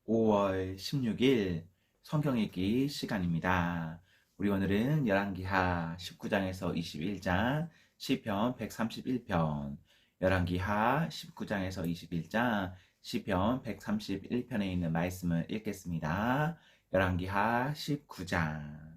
5월 16일 성경 읽기 시간입니다. 우리 오늘은 열왕기하 19장에서 21장, 시편 131편, 열왕기하 19장에서 21장, 시편 131편에 있는 말씀을 읽겠습니다. 열왕기하 19장.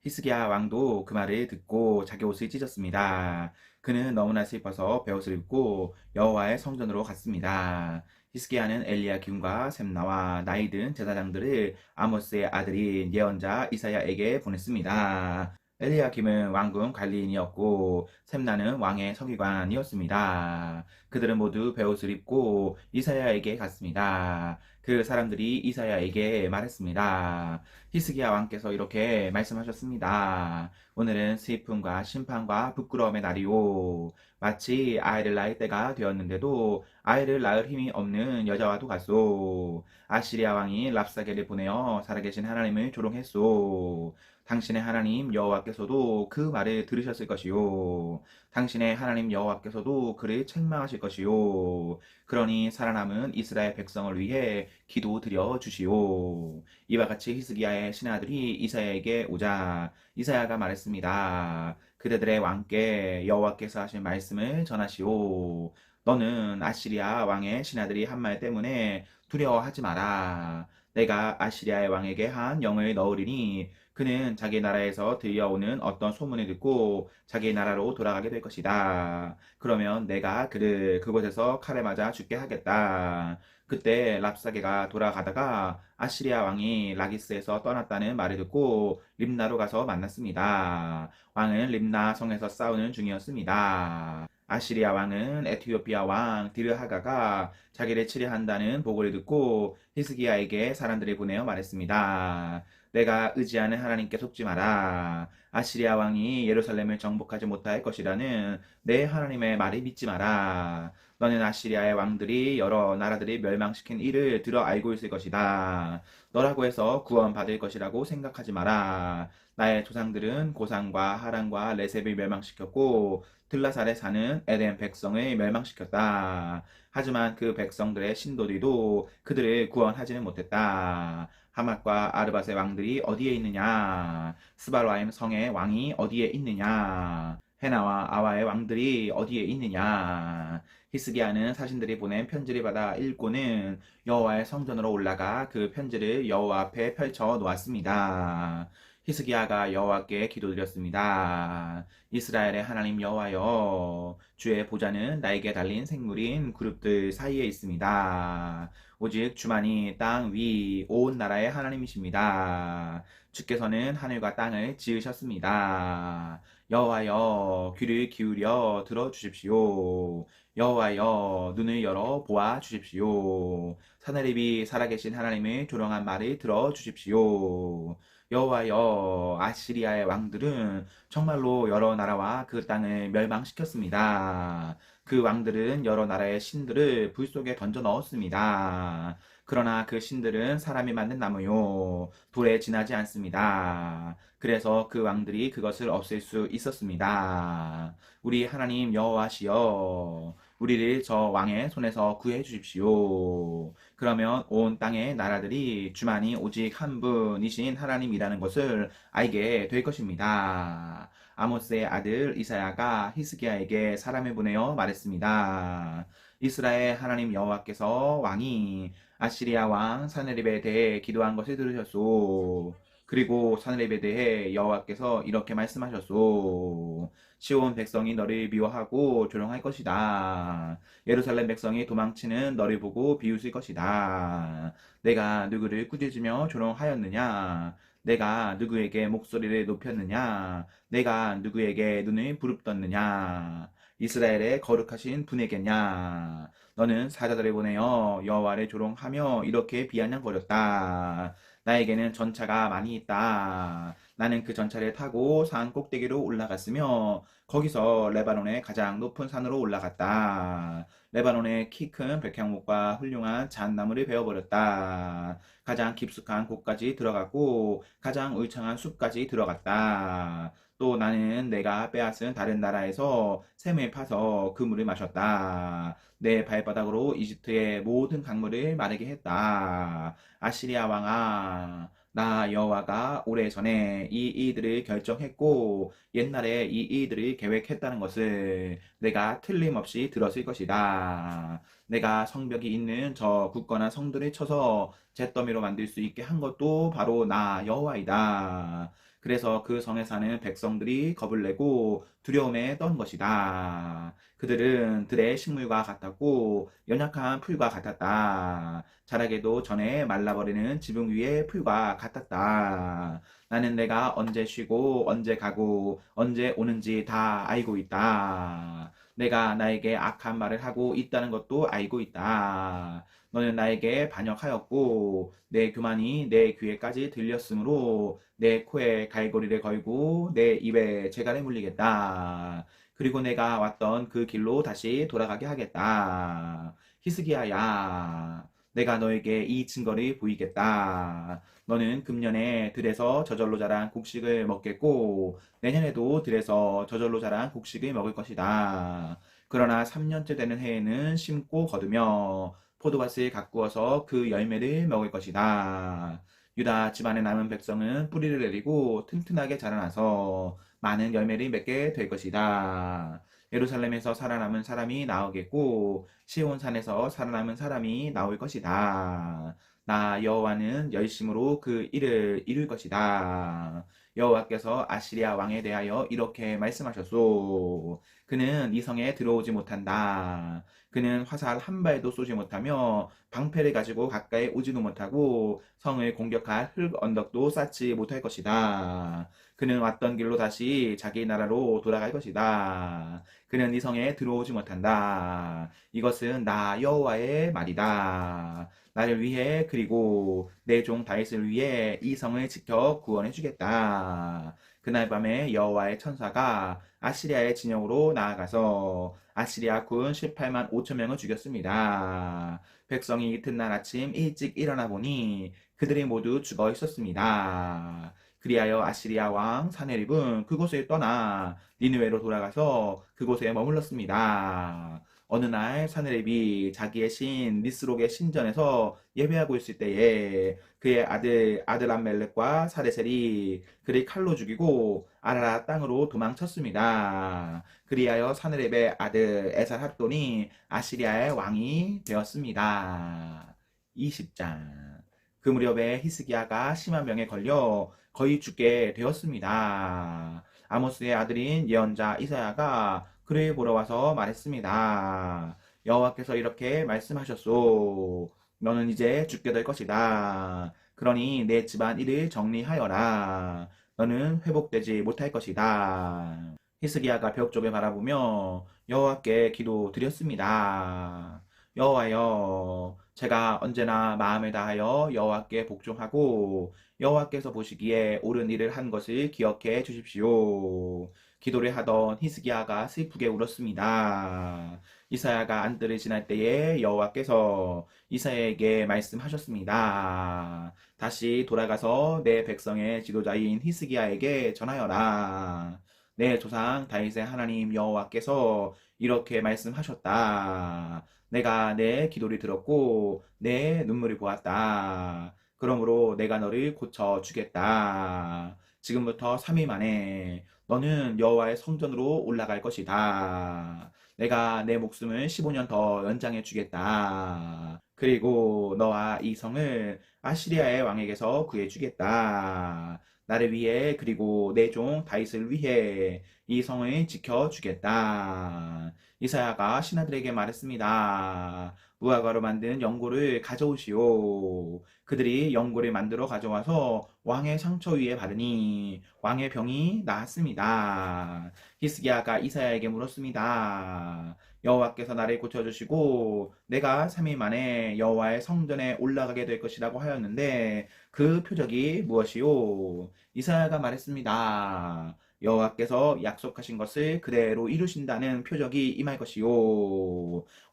히스기야 왕도 그 말을 듣고 자기 옷을 찢었습니다. 그는 너무나 슬퍼서 베옷을 입고 여호와의 성전으로 갔습니다. 히스기야는 엘리야김과 셈나와 나이 든 제사장들을 아모스의 아들인 예언자 이사야에게 보냈습니다. 엘리야김은 왕궁 관리인이었고 셈나는 왕의 서기관이었습니다. 그들은 모두 베옷을 입고 이사야에게 갔습니다. 그 사람들이 이사야에게 말했습니다. 히스기야 왕께서 이렇게 말씀하셨습니다. 오늘은 슬픔과 심판과 부끄러움의 날이요. 마치 아이를 낳을 때가 되었는데도 아이를 낳을 힘이 없는 여자와도 같소. 아시리아 왕이 랍사게를 보내어 살아계신 하나님을 조롱했소. 당신의 하나님 여호와께서도 그 말을 들으셨을 것이요. 당신의 하나님 여호와께서도 그를 책망하실 것이요. 그러니 살아남은 이스라엘 백성을 위해 기도드려 주시오. 이와 같이 히스기야의 신하들이 이사야에게 오자 이사야가 말했습니다. 그대들의 왕께 여호와께서 하신 말씀을 전하시오. 너는 아시리아 왕의 신하들이 한 말 때문에 두려워하지 마라. 내가 아시리아의 왕에게 한 영을 넣으리니 그는 자기 나라에서 들려오는 어떤 소문을 듣고 자기 나라로 돌아가게 될 것이다. 그러면 내가 그를 그곳에서 칼에 맞아 죽게 하겠다. 그때 랍사게가 돌아가다가 아시리아 왕이 라기스에서 떠났다는 말을 듣고 림나로 가서 만났습니다. 왕은 림나 성에서 싸우는 중이었습니다. 아시리아 왕은 에티오피아 왕 디르하가가 자기를 치려한다는 보고를 듣고 히스기야에게 사람들을 보내어 말했습니다. 내가 의지하는 하나님께 속지 마라. 아시리아 왕이 예루살렘을 정복하지 못할 것이라는 내 하나님의 말을 믿지 마라. 너는 아시리아의 왕들이 여러 나라들이 멸망시킨 일을 들어 알고 있을 것이다. 너라고 해서 구원받을 것이라고 생각하지 마라. 나의 조상들은 고산과 하란과 레셉을 멸망시켰고 들라살에 사는 에덴 백성을 멸망시켰다. 하지만 그 백성들의 신도들도 그들을 구원하지는 못했다. 하맛과 아르밧의 왕들이 어디에 있느냐? 스바르와임 성의 왕이 어디에 있느냐? 헤나와 아와의 왕들이 어디에 있느냐? 히스기야는 사신들이 보낸 편지를 받아 읽고는 여호와의 성전으로 올라가 그 편지를 여호와 앞에 펼쳐 놓았습니다. 히스기야가 여호와께 기도드렸습니다. 이스라엘의 하나님 여호와여, 주의 보좌는 나에게 달린 생물인 그룹들 사이에 있습니다. 오직 주만이 땅 위 온 나라의 하나님이십니다. 주께서는 하늘과 땅을 지으셨습니다. 여호와여, 귀를 기울여 들어 주십시오. 여호와여, 눈을 열어 보아 주십시오. 사내립이 살아계신 하나님의 조롱한 말을 들어 주십시오. 여호와여, 아시리아의 왕들은 정말로 여러 나라와 그 땅을 멸망시켰습니다. 그 왕들은 여러 나라의 신들을 불 속에 던져 넣었습니다. 그러나 그 신들은 사람이 만든 나무요, 돌에 지나지 않습니다. 그래서 그 왕들이 그것을 없앨 수 있었습니다. 우리 하나님 여호와시여, 우리를 저 왕의 손에서 구해 주십시오. 그러면 온 땅의 나라들이 주만이 오직 한 분이신 하나님이라는 것을 알게 될 것입니다. 아모스의 아들 이사야가 히스기야에게 사람을 보내어 말했습니다. 이스라엘 하나님 여호와께서 왕이 아시리아 왕 사느립에 대해 기도한 것을 들으셨소. 그리고 사느립에 대해 여호와께서 이렇게 말씀하셨소. 시온 백성이 너를 미워하고 조롱할 것이다. 예루살렘 백성이 도망치는 너를 보고 비웃을 것이다. 내가 누구를 꾸짖으며 조롱하였느냐? 내가 누구에게 목소리를 높였느냐? 내가 누구에게 눈을 부릅떴느냐? 이스라엘의 거룩하신 분에게냐? 너는 사자들을 보내어 여호와를 조롱하며 이렇게 비아냥거렸다. 나에게는 전차가 많이 있다. 나는 그 전차를 타고 산 꼭대기로 올라갔으며 거기서 레바논의 가장 높은 산으로 올라갔다. 레바논의 키 큰 백향목과 훌륭한 잣나무를 베어버렸다. 가장 깊숙한 곳까지 들어갔고 가장 울창한 숲까지 들어갔다. 또 나는 내가 빼앗은 다른 나라에서 샘을 파서 그 물을 마셨다. 내 발바닥으로 이집트의 모든 강물을 마르게 했다. 아시리아 왕아, 나 여호와가 오래전에 이 일들을 결정했고 옛날에 이 일들을 계획했다는 것을 내가 틀림없이 들었을 것이다. 내가 성벽이 있는 저 굳건한 성들을 쳐서 잿더미로 만들 수 있게 한 것도 바로 나 여호와이다. 그래서 그 성에 사는 백성들이 겁을 내고 두려움에 떤 것이다. 그들은 들의 식물과 같았고 연약한 풀과 같았다. 자라게도 전에 말라버리는 지붕 위의 풀과 같았다. 나는 내가 언제 쉬고 언제 가고 언제 오는지 다 알고 있다. 내가 나에게 악한 말을 하고 있다는 것도 알고 있다. 너는 나에게 반역하였고 내 교만이 내 귀에까지 들렸으므로 내 코에 갈고리를 걸고 내 입에 재갈을 물리겠다. 그리고 내가 왔던 그 길로 다시 돌아가게 하겠다. 히스기야야, 내가 너에게 이 증거를 보이겠다. 너는 금년에 들에서 저절로 자란 곡식을 먹겠고 내년에도 들에서 저절로 자란 곡식을 먹을 것이다. 그러나 3년째 되는 해에는 심고 거두며 포도밭을 가꾸어서 그 열매를 먹을 것이다. 유다 집안에 남은 백성은 뿌리를 내리고 튼튼하게 자라나서 많은 열매를 맺게 될 것이다. 예루살렘에서 살아남은 사람이 나오겠고 시온산에서 살아남은 사람이 나올 것이다. 나 여호와는 열심으로 그 일을 이룰 것이다. 여호와께서 아시리아 왕에 대하여 이렇게 말씀하셨소. 그는 이 성에 들어오지 못한다. 그는 화살 한 발도 쏘지 못하며 방패를 가지고 가까이 오지도 못하고 성을 공격할 흙 언덕도 쌓지 못할 것이다. 그는 왔던 길로 다시 자기 나라로 돌아갈 것이다. 그는 이 성에 들어오지 못한다. 이것은 나 여호와의 말이다. 나를 위해 그리고 내 종 다윗을 위해 이 성을 지켜 구원해 주겠다. 그날 밤에 여호와의 천사가 아시리아의 진영으로 나아가서 아시리아 군 18만 5천 명을 죽였습니다. 백성이 이튿날 아침 일찍 일어나 보니 그들이 모두 죽어 있었습니다. 그리하여 아시리아 왕 사네립은 그곳을 떠나 니느웨로 돌아가서 그곳에 머물렀습니다. 어느 날 사네립이 자기의 신 니스록의 신전에서 예배하고 있을 때에 그의 아들 아드람멜렉과 사레셀이 그를 칼로 죽이고 아라라 땅으로 도망쳤습니다. 그리하여 사네립의 아들 에살핫돈이 아시리아의 왕이 되었습니다. 20장. 그 무렵에 히스기야가 심한 병에 걸려 거의 죽게 되었습니다. 아모스의 아들인 예언자 이사야가 그를 보러 와서 말했습니다. 여호와께서 이렇게 말씀하셨소. 너는 이제 죽게 될 것이다. 그러니 내 집안 일을 정리하여라. 너는 회복되지 못할 것이다. 히스기야가 벽 쪽을 바라보며 여호와께 기도드렸습니다. 여호와여, 제가 언제나 마음을 다하여 여호와께 복종하고 여호와께서 보시기에 옳은 일을 한 것을 기억해 주십시오. 기도를 하던 히스기야가 슬프게 울었습니다. 이사야가 안뜰을 지날 때에 여호와께서 이사야에게 말씀하셨습니다. 다시 돌아가서 내 백성의 지도자인 히스기야에게 전하여라. 내 조상 다윗의 하나님 여호와께서 이렇게 말씀하셨다. 내가 내 기도를 들었고 내 눈물을 보았다. 그러므로 내가 너를 고쳐 주겠다. 지금부터 3일 만에 너는 여호와의 성전으로 올라갈 것이다. 내가 내 목숨을 15년 더 연장해 주겠다. 그리고 너와 이 성을 아시리아의 왕에게서 구해 주겠다. 나를 위해 그리고 내 종 다윗을 위해 이 성을 지켜 주겠다. 이사야가 신하들에게 말했습니다. 무화과로 만든 연고를 가져오시오. 그들이 연고를 만들어 가져와서 왕의 상처 위에 바르니 왕의 병이 나았습니다. 히스기야가 이사야에게 물었습니다. 여호와께서 나를 고쳐주시고 내가 3일 만에 여호와의 성전에 올라가게 될 것이라고 하였는데 그 표적이 무엇이요? 이사야가 말했습니다. 여호와께서 약속하신 것을 그대로 이루신다는 표적이 임할 것이요.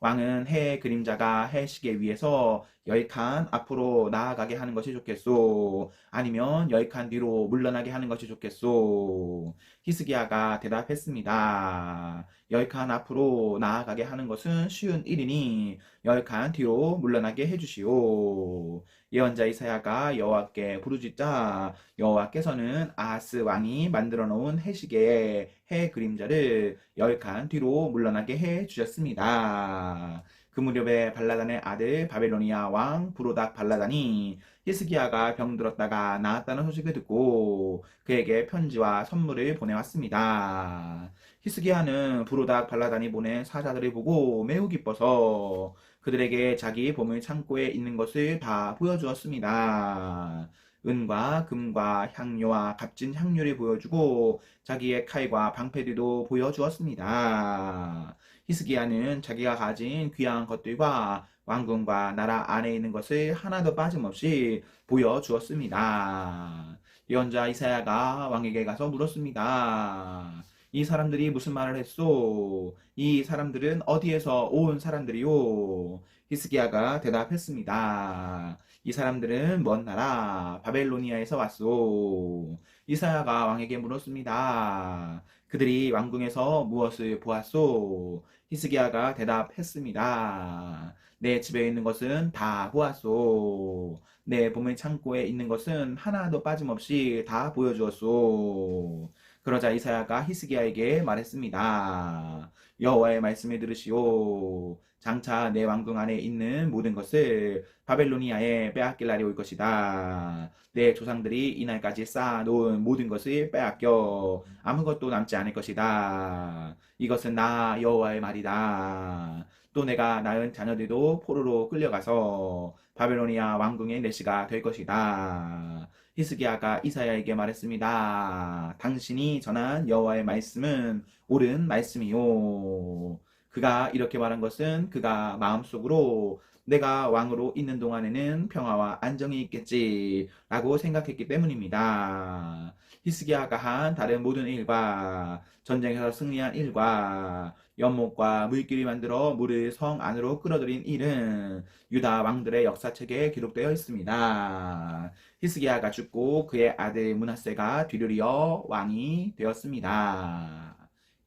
왕은 해의 그림자가 해 시계 위에서 10칸 앞으로 나아가게 하는 것이 좋겠소? 아니면 10칸 뒤로 물러나게 하는 것이 좋겠소? 히스기야가 대답했습니다. 10칸 앞으로 나아가게 하는 것은 쉬운 일이니 10칸 뒤로 물러나게 해주시오. 예언자 이사야가 여호와께 부르짖자 여호와께서는 아하스 왕이 만들어 놓은 해시계의 해 그림자를 10칸 뒤로 물러나게 해 주셨습니다. 그 무렵에 발라단의 아들 바벨로니아 왕 부로닥 발라단이 히스기야가 병들었다가 나았다는 소식을 듣고 그에게 편지와 선물을 보내왔습니다. 히스기야는 부로닥 발라단이 보낸 사자들을 보고 매우 기뻐서 그들에게 자기 보물 창고에 있는 것을 다 보여주었습니다. 은과 금과 향료와 값진 향료를 보여주고 자기의 칼과 방패들도 보여주었습니다. 히스기야는 자기가 가진 귀한 것들과 왕궁과 나라 안에 있는 것을 하나도 빠짐없이 보여주었습니다. 예언자 이사야가 왕에게 가서 물었습니다. 이 사람들이 무슨 말을 했소? 이 사람들은 어디에서 온 사람들이요? 히스기야가 대답했습니다. 이 사람들은 먼 나라 바벨로니아에서 왔소. 이사야가 왕에게 물었습니다. 그들이 왕궁에서 무엇을 보았소? 히스기야가 대답했습니다. 내 집에 있는 것은 다 보았소. 내 보물 창고에 있는 것은 하나도 빠짐없이 다 보여주었소. 그러자 이사야가 히스기야에게 말했습니다. 여호와의 말씀을 들으시오. 장차 내 왕궁 안에 있는 모든 것을 바벨로니아에 빼앗길 날이 올 것이다. 내 조상들이 이날까지 쌓아놓은 모든 것을 빼앗겨 아무것도 남지 않을 것이다. 이것은 나 여호와의 말이다. 또 내가 낳은 자녀들도 포로로 끌려가서 바벨로니아 왕궁의 내시가 될 것이다. 히스기야가 이사야에게 말했습니다. 당신이 전한 여호와의 말씀은 옳은 말씀이요. 그가 이렇게 말한 것은 그가 마음속으로 내가 왕으로 있는 동안에는 평화와 안정이 있겠지라고 생각했기 때문입니다. 히스기야가 한 다른 모든 일과 전쟁에서 승리한 일과 연못과 물길이 만들어 물을 성 안으로 끌어들인 일은 유다 왕들의 역사책에 기록되어 있습니다. 히스기야가 죽고 그의 아들 므낫세가 뒤를 이어 왕이 되었습니다.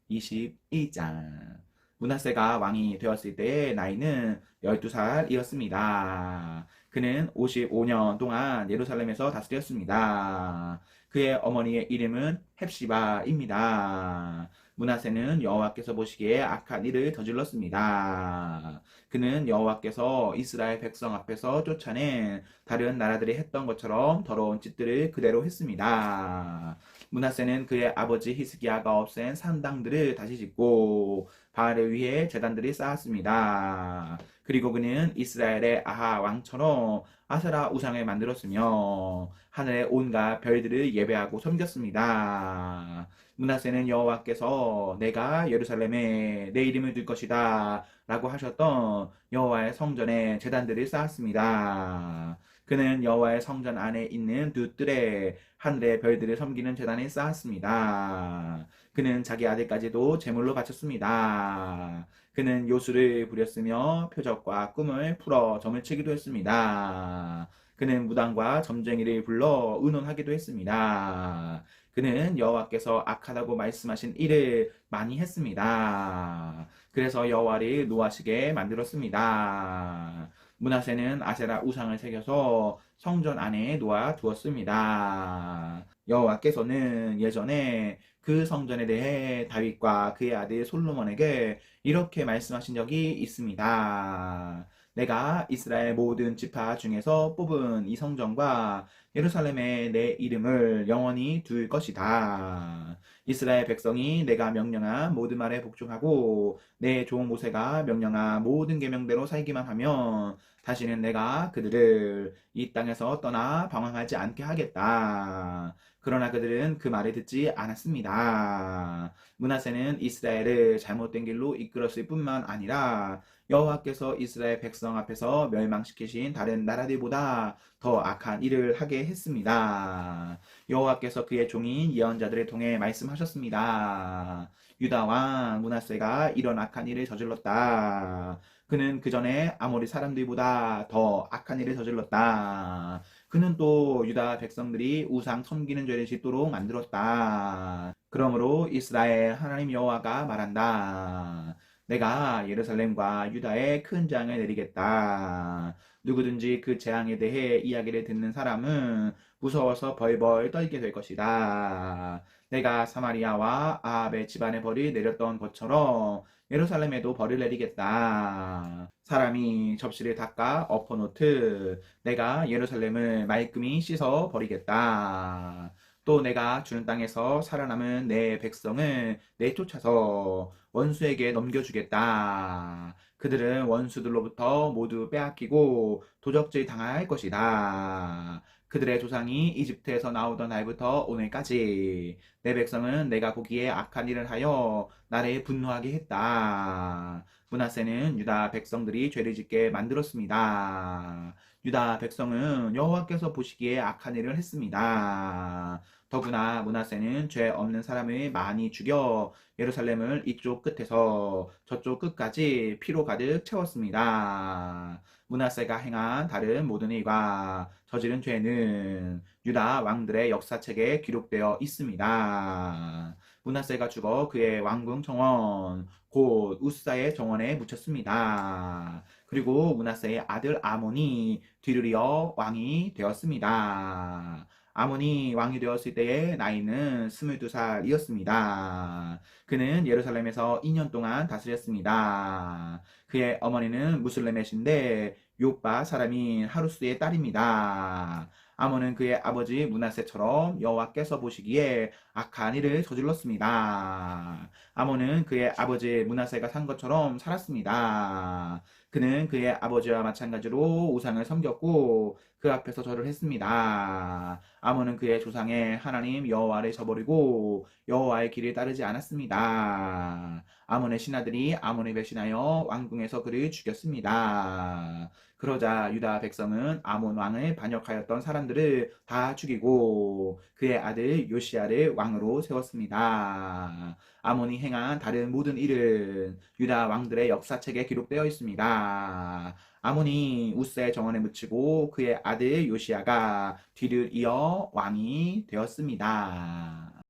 21장 므낫세가 왕이 되었을 때의 나이는 12살이었습니다. 그는 55년 동안 예루살렘에서 다스렸습니다. 그의 어머니의 이름은 헵시바입니다. 므낫세는 여호와께서 보시기에 악한 일을 저질렀습니다. 그는 여호와께서 이스라엘 백성 앞에서 쫓아낸 다른 나라들이 했던 것처럼 더러운 짓들을 그대로 했습니다. 므낫세는 그의 아버지 히스기야가 없앤 산당들을 다시 짓고 바알을 위해 제단들을 쌓았습니다. 그리고 그는 이스라엘의 아하 왕처럼 아세라 우상을 만들었으며 하늘의 온갖 별들을 예배하고 섬겼습니다. 므낫세는 여호와께서 내가 예루살렘에 내 이름을 둘 것이다 라고 하셨던 여호와의 성전에 제단들을 쌓았습니다. 그는 여호와의 성전 안에 있는 두 뜰에 하늘의 별들을 섬기는 제단을 쌓았습니다. 그는 자기 아들까지도 제물로 바쳤습니다. 그는 요술을 부렸으며 표적과 꿈을 풀어 점을 치기도 했습니다. 그는 무당과 점쟁이를 불러 의논하기도 했습니다. 그는 여호와께서 악하다고 말씀하신 일을 많이 했습니다. 그래서 여호와를 노하시게 만들었습니다. 므낫세는 아세라 우상을 새겨서 성전 안에 놓아 두었습니다. 여호와께서는 예전에 그 성전에 대해 다윗과 그의 아들 솔로몬에게 이렇게 말씀하신 적이 있습니다. 내가 이스라엘 모든 지파 중에서 뽑은 이 성전과 예루살렘에 내 이름을 영원히 둘 것이다. 이스라엘 백성이 내가 명령한 모든 말에 복종하고 내 종 모세가 명령한 모든 계명대로 살기만 하면 다시는 내가 그들을 이 땅에서 떠나 방황하지 않게 하겠다. 그러나 그들은 그 말을 듣지 않았습니다. 므낫세는 이스라엘을 잘못된 길로 이끌었을 뿐만 아니라 여호와께서 이스라엘 백성 앞에서 멸망시키신 다른 나라들보다 더 악한 일을 하게 했습니다. 여호와께서 그의 종인 예언자들을 통해 말씀하셨습니다. 유다 왕 므낫세가 이런 악한 일을 저질렀다. 그는 그 전에 아모리 사람들보다 더 악한 일을 저질렀다. 그는 또 유다 백성들이 우상 섬기는 죄를 짓도록 만들었다. 그러므로 이스라엘 하나님 여호와가 말한다. 내가 예루살렘과 유다에 큰 재앙을 내리겠다. 누구든지 그 재앙에 대해 이야기를 듣는 사람은 무서워서 벌벌 떨게 될 것이다. 내가 사마리아와 아합의 집안에 벌을 내렸던 것처럼 예루살렘에도 벌을 내리겠다. 사람이 접시를 닦아 엎어놓듯 내가 예루살렘을 말끔히 씻어 버리겠다. 또 내가 주는 땅에서 살아남은 내 백성을 내쫓아서 원수에게 넘겨주겠다. 그들은 원수들로부터 모두 빼앗기고 도적질 당할 것이다. 그들의 조상이 이집트에서 나오던 날부터 오늘까지 내 백성은 내가 보기에 악한 일을 하여 나를 분노하게 했다. 므낫세는 유다 백성들이 죄를 짓게 만들었습니다. 유다 백성은 여호와께서 보시기에 악한 일을 했습니다. 더구나 므낫세는 죄 없는 사람을 많이 죽여 예루살렘을 이쪽 끝에서 저쪽 끝까지 피로 가득 채웠습니다. 므낫세가 행한 다른 모든 일과 저지른 죄는 유다 왕들의 역사책에 기록되어 있습니다. 므낫세가 죽어 그의 왕궁 정원 곧 우사의 정원에 묻혔습니다. 그리고 므낫세의 아들 아몬이 뒤를 이어 왕이 되었습니다. 아몬이 왕이 되었을 때의 나이는 22살이었습니다. 그는 예루살렘에서 2년 동안 다스렸습니다. 그의 어머니는 무슬레멧인데 욥바 사람인 하루스의 딸입니다. 아몬은 그의 아버지 므낫세처럼 여호와께서 보시기에 악한 일을 저질렀습니다. 아몬은 그의 아버지 므낫세가 산 것처럼 살았습니다. 그는 그의 아버지와 마찬가지로 우상을 섬겼고 그 앞에서 절을 했습니다. 아몬은 그의 조상의 하나님 여호와를 저버리고 여호와의 길을 따르지 않았습니다. 아몬의 신하들이 아몬을 배신하여 왕궁에서 그를 죽였습니다. 그러자 유다 백성은 아몬 왕을 반역하였던 사람들을 다 죽이고 그의 아들 요시야를 왕으로 세웠습니다. 아몬이 행한 다른 모든 일은 유다 왕들의 역사책에 기록되어 있습니다. 아몬이 우스의 정원에 묻히고 그의 아들 요시야가 뒤를 이어 왕이 되었습니다.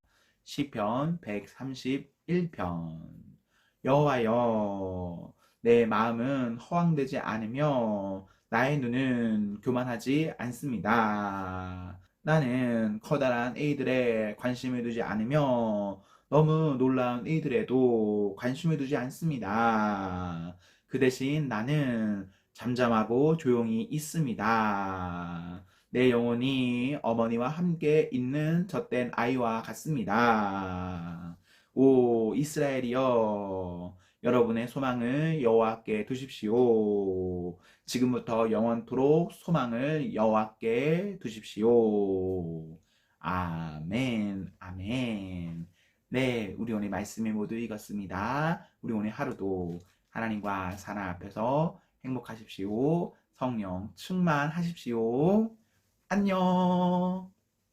시편 131편. 여호와여, 내 마음은 허황되지 않으며 나의 눈은 교만하지 않습니다. 나는 커다란 이들에 관심을 두지 않으며 너무 놀라운 이들에도 관심을 두지 않습니다. 그 대신 나는 잠잠하고 조용히 있습니다. 내 영혼이 어머니와 함께 있는 젖된 아이와 같습니다. 오 이스라엘이여, 여러분의 소망을 여호와께 두십시오. 지금부터 영원토록 소망을 여호와께 두십시오. 아멘, 아멘. 네, 우리 오늘 말씀을 모두 읽었습니다. 우리 오늘 하루도 하나님과 사랑 앞에서 행복하십시오. 성령 충만하십시오. 안녕.